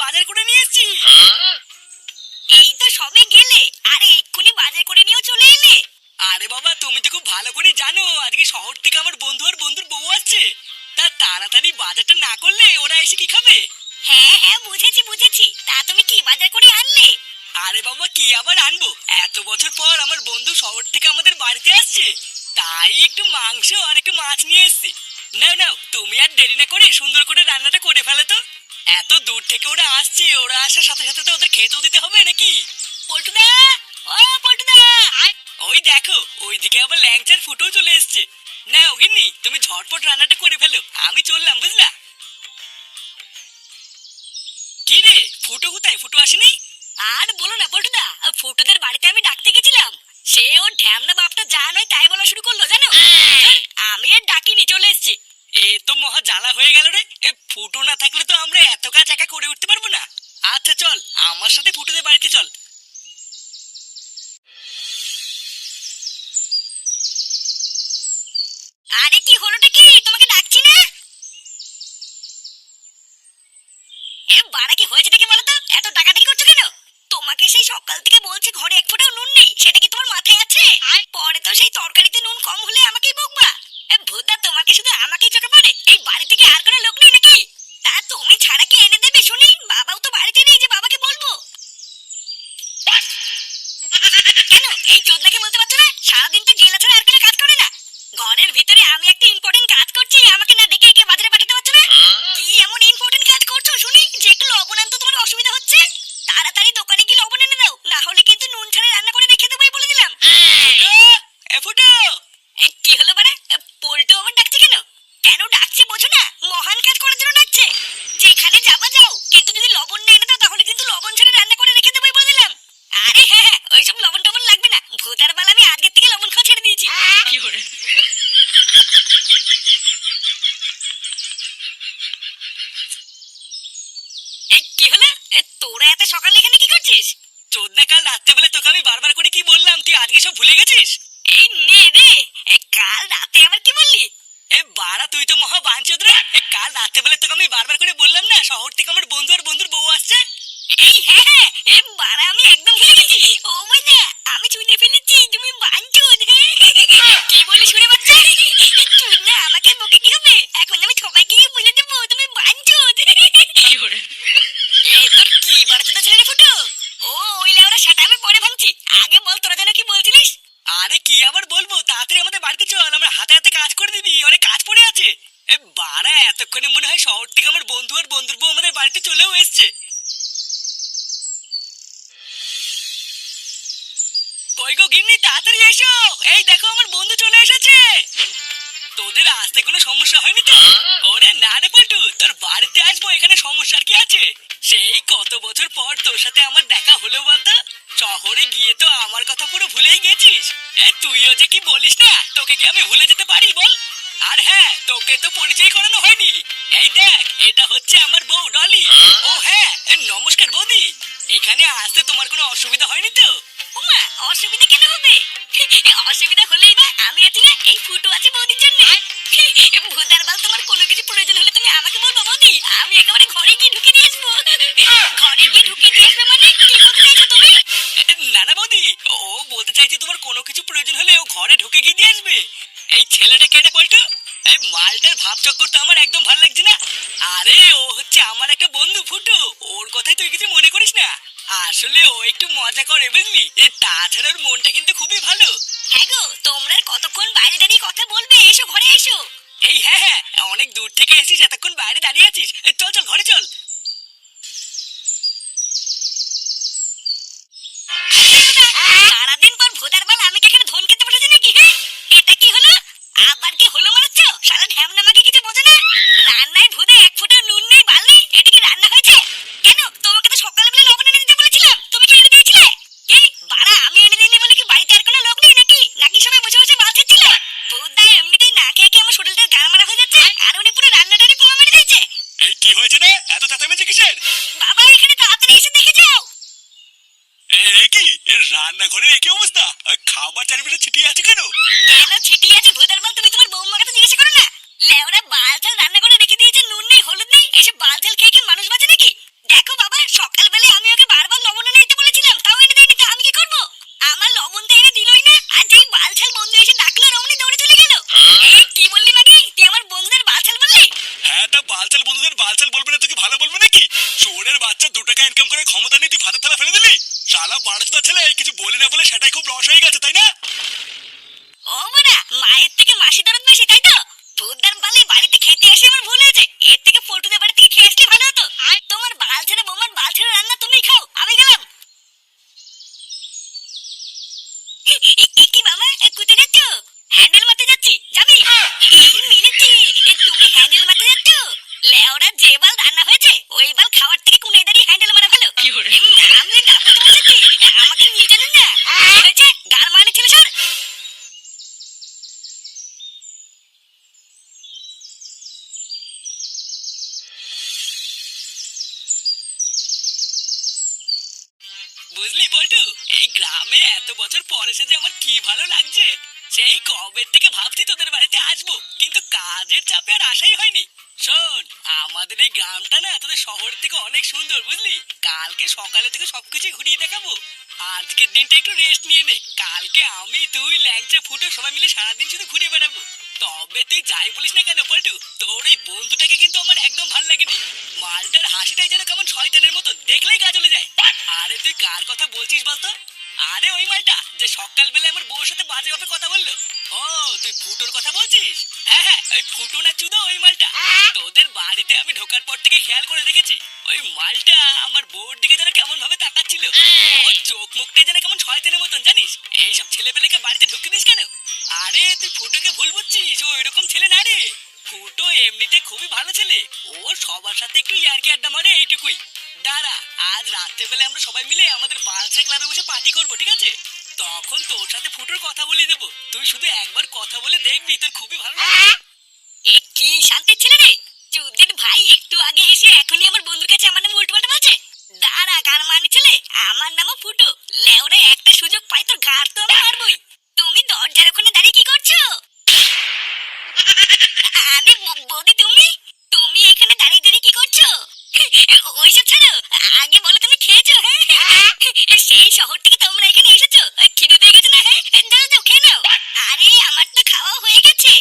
বাজার করে নিয়ে এসেছি। এই তো সবে গেলে, আরে এক্ষুনি বাজার করে নিয়েও চলে এলে। আরে বাবা, তুমি তো খুব ভালো করে জানো আজকে শহর থেকে আমার বন্ধু আর বন্ধুর বউ আসছে। তা তাড়াতাড়ি বাজারটা না করলে ওরা এসে কি খাবে? হ্যাঁ হ্যাঁ, বুঝেছি বুঝেছি। তা তুমি কি বাজার করে আনলে? আরে বাবা, কি আবার আনবো, এত বছর পর আমার বন্ধু শহর থেকে আমাদের বাড়িতে আসছে, তাই একটু মাংস আর একটু মাছ নিয়ে এসেছি। নাও নাও, তুমি আর দেরি না করে সুন্দর করে রান্নাটা করে ফেলো তো। এত দূর থেকে ওরা আসছে, ওরা আসার সাথে সাথে তো ওদের খেতেও দিতে হবে নাকি? পল্টুদা, ও পল্টুদা। ওই দেখো, ওইদিকে আবার ল্যাংচার ফুটেও চলে এসছে। নাও গিন্নি, তুমি ঝটপট রান্নাটা করে ফেলো, আমি চললাম, বুঝলা? কি রে, ফুটো কোথায়? ফুটো আসেনি? আর বলো না পল্টুদা, ফুটোদের বাড়িতে আমি ডাকতে গেছিলাম, সে ওর ঢ্যামনা বাপটা যা নয় তাই বলা শুরু করলো জানো। আমি আর ডাকিনি, চলে এসছি। এ তো মহা জ্বালা হয়ে গেল রে। এ ফুটো না থাকলে তো আমরা এত কাজ একা করে উঠতে পারবো না। আচ্ছা চল, আমার সাথে ফুটোদের বাড়িতে চল। আরে কি হলোটা কি, তোমাকে ডাকছি না। এ বাড়া, কি হয়েছেটা কি বলো তো, এত ডাকাডাকি করছো কেন? তোমাকে সেই সকাল থেকে বলছি ঘরে এক ফোঁটাও নুন নেই, সেটা কি তোমার মাথায় আছে? আর পরে তো সেই তরকারিতে নুন কম হলে আমাকেই বকবা। ভূতা, তোমাকে শুধু আমাকেই চোখে পড়ে? এই বাড়ি থেকে আর কোনো লোক নেই নাকি? তা তুমি ছাড়া কি এনে দেবে শুনি? বাবাও তো বাড়িতে নেই যে বাবাকে বলবো। কেন এই চোদনাকে বলতে পারছো না? সারাদিন তো জেলা ছাড়া আর কোনো কাজ করে না। ঘরের ভিতরে আমি একটা ইম্পর্টেন্ট কাজ করছি, আমাকে না ডেকে একে বাজারে পাঠাতে পারছো না? কি এমন ইম্পর্টেন্ট কাজ করছো শুনি যে একটু লবণ আনতে তোমার অসুবিধা হচ্ছে? তাড়াতাড়ি দোকানে গিয়ে লবণ এনে দাও, না হলে কিন্তু নুন ছাড়া রান্না করে রেখে দেবো বলে দিলাম। এ ফুটো! কি হলো মানে? পল্টু আমার ডাকছে কেন? কেন ডাকছে বোঝো না? মহান কাজ করার জন্য ডাকছে। যেখানে যাবা যাও, কিন্তু যদি লবণ না এনে দাও তাহলে কিন্তু লবণ ছাড়া রান্না করে রেখে দেবো বলে দিলাম। আরে হ্যাঁ হ্যাঁ, ওইসব লবণ টবণ লাগবে না, ভূতার বাল আমি আজকের থেকে লবণ খাওয়া ছেড়ে দিয়েছি। কি হলো? তোরা এত সকালে এখানে কি করছিস? চোদনা, কাল রাত্রেবেলা তোকে আমি বারবার করে কি বললাম, তুই আজকে সব ভুলে গেছিস? এই নে রে, কাল রাতে আবার কি বললি? এ বাড়া, তুই তো মহা বাঞ্চোদ রে। কাল রাত্রেবেলা তোকে আমি বারবার করে বললাম না শহর থেকে আমার বন্ধু আর বন্ধুর বউ আসছে। এই হ্যাঁ হ্যাঁ, বাড়া আমি একদম ভুলে গেছি। ও মাইনা, আমি শুনে ফেলেছি তুমি বাঞ্চোদ। কি বলি শুনে বাচ্চা? তুই না আমাকে বকে কি হবে? এখন আমি সবাইকে গিয়ে বলে দেবো তুমি বাঞ্চোদ। এ তোর কি বাড়াচোদা ছেলে ফুটো? ও ওই লেওরা, সেটা আমি পরে ভাঙছি। আগে বল তোরা যেন কি বলছিলিস? আরে কি আবার বলবো, তাড়াতাড়ি আমাদের বাড়িতে চল, আমরা হাতে হাতে কাজ করে দিবি, অনেক কাজ পড়ে আছে। এ বাড়া, এতক্ষণে মনে হয় শহর থেকে আমার বন্ধু আর বন্ধুর বউ আমাদের বাড়িতে চলেও এসছে। কই গো গিন্নি, তাড়াতাড়ি এসো, এই দেখো আমার বন্ধু চলে এসেছে। তোদের আসতে কোনো সমস্যা হয়নি তো? ওরে না রে পল্টু, তোর বাড়িতে আসবো, এখানে সমস্যার কি আছে? সেই কত বছর পর তোর সাথে আমার দেখা হলো বলতো। শহরে গিয়ে তো আমার কথা পুরো ভুলেই গেছিস। তুইও যে কি বলিস না, তোকে কি আমি ভুলে যেতে পারি বল? আর হ্যাঁ, তোকে তো পরিচয় করানো হয়নি। এই দেখ, এটা হচ্ছে আমার বউ ডলি। ও হ্যাঁ, নমস্কার বৌদি। এখানে আসতে তোমার কোনো অসুবিধা হয়নি তো? ওমা, অসুবিধা কেন হবে? অসুবিধা হলেই বা আমি আছি না, এই ফুটো আছে বৌদির জন্য। ভূতার বাল, তোমার কোনো কিছু প্রয়োজন হলে তুমি আমাকে বলবো বৌদি, আমি একেবারে ঘরে গিয়ে ঢুকে দিয়ে আসবো। ঘরে গিয়ে ঢুকে দিয়ে আসবে মানে কি বলতে চাইছো তুমি? না না বৌদি, ও বলতে চাইছে তোমার কোনো কিছু প্রয়োজন হলে ও ঘরে ঢুকে গিয়ে দিয়ে আসবে। এই ছেলেটা কেটে পল্টু, এই মালটার ভাব চক্কর তো আমার একদম ভালো লাগছে না। আরে ও হচ্ছে আমার একটা বন্ধু ফুটু, ওর কথাই তুই কিছু মনে করিস না। আসলে ও একটু মজা করে বুঝলি, তাছাড়া ওর মনটা কিন্তু খুবই ভালো। হ্যাঁ গো, তোমরা আর কতক্ষণ বাইরে দাঁড়িয়ে কথা বলবে? এসো ঘরে এসো। এই হ্যাঁ হ্যাঁ, অনেক দূর থেকে এসেছিস, এতক্ষণ বাইরে দাঁড়িয়ে আছিস, চল চল ঘরে চল। সারাদিন পর ভোদার বাল আমি কি এখানে ধন খেতে বসেছি নাকি? এটা কি হলো? আবার কি হলো মারাচ্ছ? সারা ঢ্যামনা আমাকে কিছু বোঝে না। রান্নায় ভুদে এক ফোঁটা নুন নেই, বাল নেই, এটা কি রান্না হয়েছে? কেন তোমাকে তো সকালবেলা লবণ এনে দিতে বলেছিলাম, তুমি কি এনে দিয়েছিলে? কি বাড়া, আমি এনে দিইনি বলে কি বাড়িতে আর কোনো লোক নেই নাকি? নাকি সবাই বসে বসে বাল খাচ্ছিলে? ভূতদা এমনিতেই না খেয়ে খেয়ে আমার শরীরটা গাড় মারা হয়ে যাচ্ছে, আর উনি পুরো রান্নাটারই পুরো মেরে দিয়েছে। এই কি হয়েছে রে, এত চেঁচামেচি কিসের? বাবা এখানে তাড়াতাড়ি এসে দেখে যাও। কি রান্নাঘরের একই অবস্থা, খাবার চারিপাশে ছিটিয়ে আছে কেন? কেন ছিটিয়ে আছে ভূতের বাল? তুমি তোমার বৌমাকে তো জিজ্ঞেস করো না? লেওরা বাল ছাল রান্না করে রেখে দিয়েছে, নুন নেই হলুদ নেই, এইসব বাল ছাল খেয়ে কি মানুষ বাঁচে নাকি? দেখো বাবা, ইনকাম করার ক্ষমতা নেই, তুই ভাতের থালা ফেলে দিলি। শালা বাড়াচোদা ছেলে, কিছু বলি না বলে সেটাই খুব লস হয়ে গেছে, তাই না? ও মোরা মায়ের থেকে মাসি দরদ বেশি, তাই তো? ভূতদার বালি বাড়িতে খেতে এসে আমার ভুল হয়েছে। এর থেকে পল্টুদের বাড়ি থেকে খেয়ে আসলে ভালো হতো। আর তোমার বাল ছেড়ে বৌমার বাল ছেড়ে রান্না তুমি খাও, আমি গেলাম। কি মামা, কোথায় যাচ্ছ? হ্যান্ডেল মারতে যাচ্ছি, যাবি? মিলেছি, তুমি হ্যান্ডেল মারতে যাচ্ছ? লেওরা যে বাল রান্না হয়েছে ওই বাল খাওয়ার থেকে কোনে দাঁড়িয়ে হ্যান্ডেল মারা ভালো। আমি ডাবু তো বলেছি, আমাকে নিয়ে জানেন না। কি হয়েছে? গাল মারলে ছেলে সর। বুঝলি পল্টু, এই গ্রামে এত বছর পর এসে যে আমার কি ভালো লাগছে। সেই কবে থেকে ভাবছি তোদের বাড়িতে আসবো, কিন্তু কাজের চাপে আর আসাই হয়নি। শোন, আমাদের এই গ্রামটা না তোদের শহর থেকে অনেক সুন্দর, বুঝলি? কালকে সকালে থেকে সবকিছু ঘুরিয়ে দেখাবো। আজকের দিনটা একটু রেস্ট নিয়ে নে, কালকে আমি তুই ল্যাংচা ফুটো সবাই মিলে সারাদিন শুধু ঘুরে বেড়াবো। তবে তুই যাই বলিস না কেন পল্টু, তোর এই বন্ধুটাকে কিন্তু আমার একদম ভালো লাগেনি। মালটার হাসিটাই যেন কেমন শয়তানের মতো, দেখলেই গা জ্বলে যায়। আরে তুই কার কথা বলছিস বলতো? আরে ওই মালটা যে সকালবেলা আমার বউর সাথে বাজেভাবে কথা বললো। ও, তুই ফুটোর কথা বলছিস? হ্যাঁ হ্যাঁ, ওই ফুটো না চুদো ওই মালটা। তোদের বাড়িতে আমি ঢোকার পর থেকে খেয়াল করে দেখেছি, ওই মালটা আমার বউর দিকে যেন কেমন ভাবে তাকাচ্ছিল। ওর চোখ মুখটা যেন কেমন শয়তানের মতন, জানিস? এইসব ছেলেপেলেকে বাড়িতে ঢুকে দিস কেন? আরে তুই ফুটোকে ভুল বুঝছিস, ও এরকম ছেলে না রে। ফুটো এমনিতে খুবই ভালো ছেলে, ও সবার সাথে একটু ইয়ার্কি আড্ডা মারে, এইটুকুই। দাঁড়া, আজ রাত্রেবেলা আমরা সবাই মিলে আমাদের বালচা ক্লাবে বসে পার্টি করবো, ঠিক আছে? তখন তোর সাথে ফুটোর কথা বলে দেবো, তুই শুধু একবার কথা বলে দেখবি, তোর খুবই ভালো লাগবে। এ কি শান্তির ছেলে রে! চুদির ভাই একটু আগে এসে এখনই আমার বন্ধুর কাছে আমার নাম উল্টোপাল্টা বলছে। দাঁড়া, গান মানি ছেলে, আমার নামও ফুটো। লেওরে একটা সুযোগ পাই তোর গাড় তো আমি মারবই। তুমি দরজার ওখানে দাঁড়িয়ে কি করছো? আরে বৌদি, তুমি তুমি এখানে দাঁড়িয়ে দাঁড়িয়ে কি করছো? ওইসব ছাড়ো, আগে বলো তুমি খেয়েছো? হ্যাঁ, সেই শহর থেকে তোমরা এখানে এসেছো, খিদে পেয়ে গেছে না? হ্যাঁ, দাও দাও, খেয়ে নাও। আরে আমার তো খাওয়া হয়ে গেছে।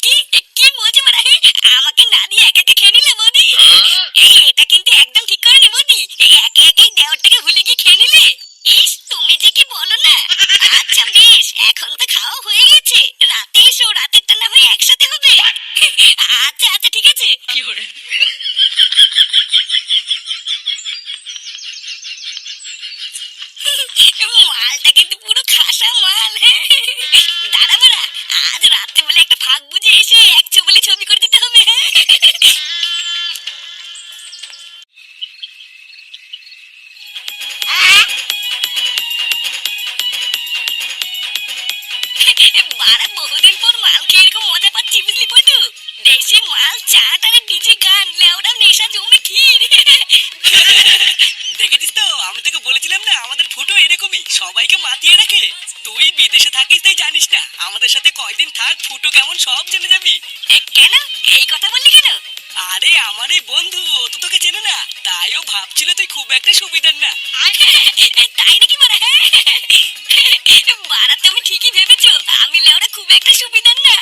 কি কি বলছো মানে? আমাকে না দিয়ে একা একা খেয়ে নিলে বৌদি? এটা কিন্তু একদম ঠিক করেনি বৌদি, একে একেই দেওয়ারটাকে ভুলে গিয়ে খেয়ে নিলে। ইস, তুমি যে কি বলো না। আচ্ছা বেশ, এখন তো খাওয়া হয়ে গেছে, রাতে এসো, রাতেরটা না হয় একসাথে হবে। আচ্ছা আচ্ছা, ঠিক আছে। মালটা কিন্তু পুরো খাসা মাল। হ্যাঁ, দাঁড়া বাড়া, আজ রাত্রেবেলা একটা ফাঁক বুঝে এসে এক ছবি ছবি করে দিতে হবে। হ্যাঁ, বাড়া বহুদিন পর মাল খেয়ে এরকম মজা পাচ্ছি, বুঝলি পল্টু? দেশি মাল, চাট আর ডিজে গান, লেওড়া নেশা জমে ক্ষীর। দেখেছিস তো, আমি তোকে বলেছিলাম না আমাদের ফুটো এরকমই, সবাইকে মাতিয়ে রাখে। তুই বিদেশে থাকিস তাই জানিস না, আমাদের সাথে কয়দিন থাক, ফুটো কেমন সব জেনে যাবি। কেন এই কথা বললি কেন? আরে আমার এই বন্ধু, ও তো তোকে চেনে না, তাই ও ভাবছিল তুই খুব একটা সুবিধার না। তাই নাকি বাড়া? বাড়া, তুমি ঠিকই ভেবেছো আমি লেওড়া খুব একটা সুবিধার না।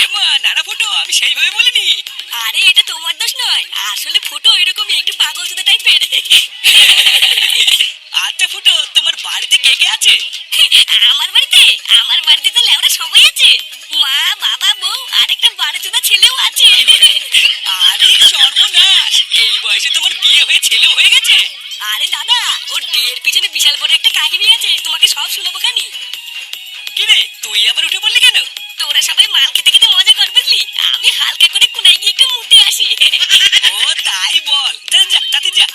এমা নানা ফুটো, আমি সেইভাবে বলিনি। আরে এটা তোমার দোষ নয়, আসলে ফুটো এরকমই একটু পাগল চোদা টাইপের। আচ্ছা ফুটো, তোমার বাড়িতে কে কে আছে? আমার বাড়িতে তো লেওড়া সবাই আছে। মা, বাবা, বউ আর একটা বারো চোদা ছেলেও আছে। আরে সর্বনাশ, এই বয়সে তোমার বিয়ে হয়ে ছেলেও হয়ে গেছে? আরে দাদা, ওর বিয়ের পিছনে বিশাল বড় একটা কাহিনী আছে, তোমাকে সব শুনবো খানি। কিরে, তুই আবার উঠে পড়লি কেন? তোরা সবাই মাল খেতে খেতে মজা কর, বুঝলি? আমি হালকা করে কোনায় গিয়ে একটু মুতে আসি। ও তাই বল, যা যা, তাতে যা।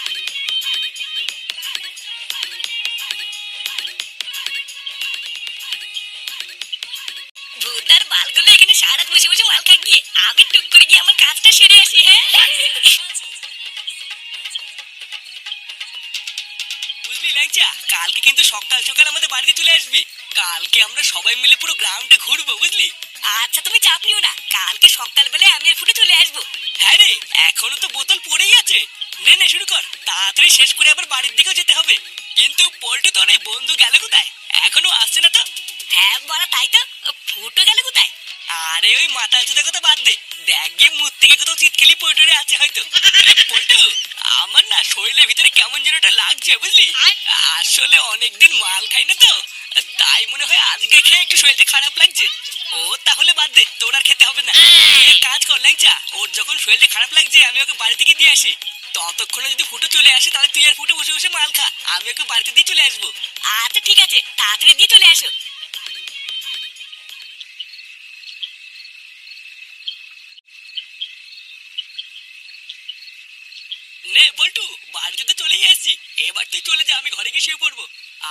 ভূতার বালগুলো এখানে সারা বসে বসে মাল খাক গিয়ে আমি টুক করে গিয়ে আমার কাজটা সেরে আসি। হ্যাঁ, বুঝলি ল্যাংচা, কালকে কিন্তু সকাল সকাল আমাদের বাড়িতে চলে আসবি। কালকে আমরা সবাই মিলে পুরো গ্রামটা ঘুরবো, বুঝলি? আচ্ছা তুমি চাপ নিও না, কালকে সকালবেলায় আমি আর ফুটে চলে আসবো। হ্যাঁ রে, এখনো তো বোতল পড়েই আছে। নে নে, শুরু কর, তাড়াতাড়ি শেষ করে আবার বাড়ির দিকেও যেতে হবে। কিন্তু পল্টু তোর এই বন্ধু গেল কোথায়? এখনো আসছে না তো? হ্যাঁ বড়া, তাই তো। ফুটো গেল কোথায়? আরে ওই মাথা চুদা কথা বাদ দে, দেখ গিয়ে মুখ থেকে কোথাও চিৎকেলি পল্টুরে আছে হয়তো। পল্টু, আমার না শরীরের ভিতরে কেমন যেন একটা লাগছে বুঝলি। আসলে অনেকদিন মাল খাই না তো, তাই মনে হয় আজকে খেয়ে একটু শরীরটা খারাপ লাগছে। ও তাহলে বাদ দে, তোর আর খেতে হবে না। তুই এক কাজ কর ল্যাংচা, ওর যখন শরীরটা খারাপ লাগছে আমি ওকে বাড়ি থেকে দিয়ে আসি। ততক্ষণে যদি ফুটো চলে আসে তাহলে তুই আর ফুটো বসে বসে মাল খা, আমি ওকে বাড়িতে দিয়ে চলে আসবো। আচ্ছা ঠিক আছে, তাড়াতাড়ি দিয়ে চলে আসো। নে বল্টু, বাড়িতে তো চলেই আসছি, এবার তুই চলে যা, আমি ঘরে গিয়ে শুয়ে পড়বো।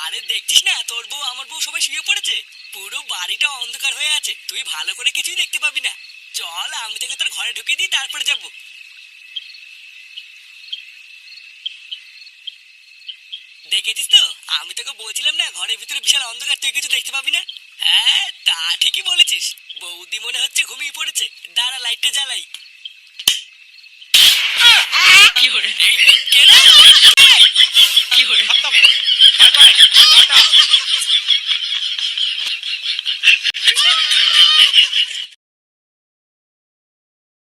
আরে দেখছিস না, তোর বউ আমার বউ সবাই শুয়ে পড়েছে, পুরো বাড়িটা অন্ধকার হয়ে আছে, তুই ভালো করে কিছুই দেখতে পাবি না। চল আমি তোকে তোর ঘরে ঢুকিয়ে দিই, তারপরে যাবো। দেখেছিস তো, আমি তোকে বলছিলাম না ঘরের ভিতরে বিশাল অন্ধকার, তুই কিছু দেখতে পাবি না। হ্যাঁ তা ঠিকই বলেছিস, বৌদি মনে হচ্ছে ঘুমিয়ে পড়েছে, দাঁড়া লাইটটা জ্বালাই। এই, কে রে?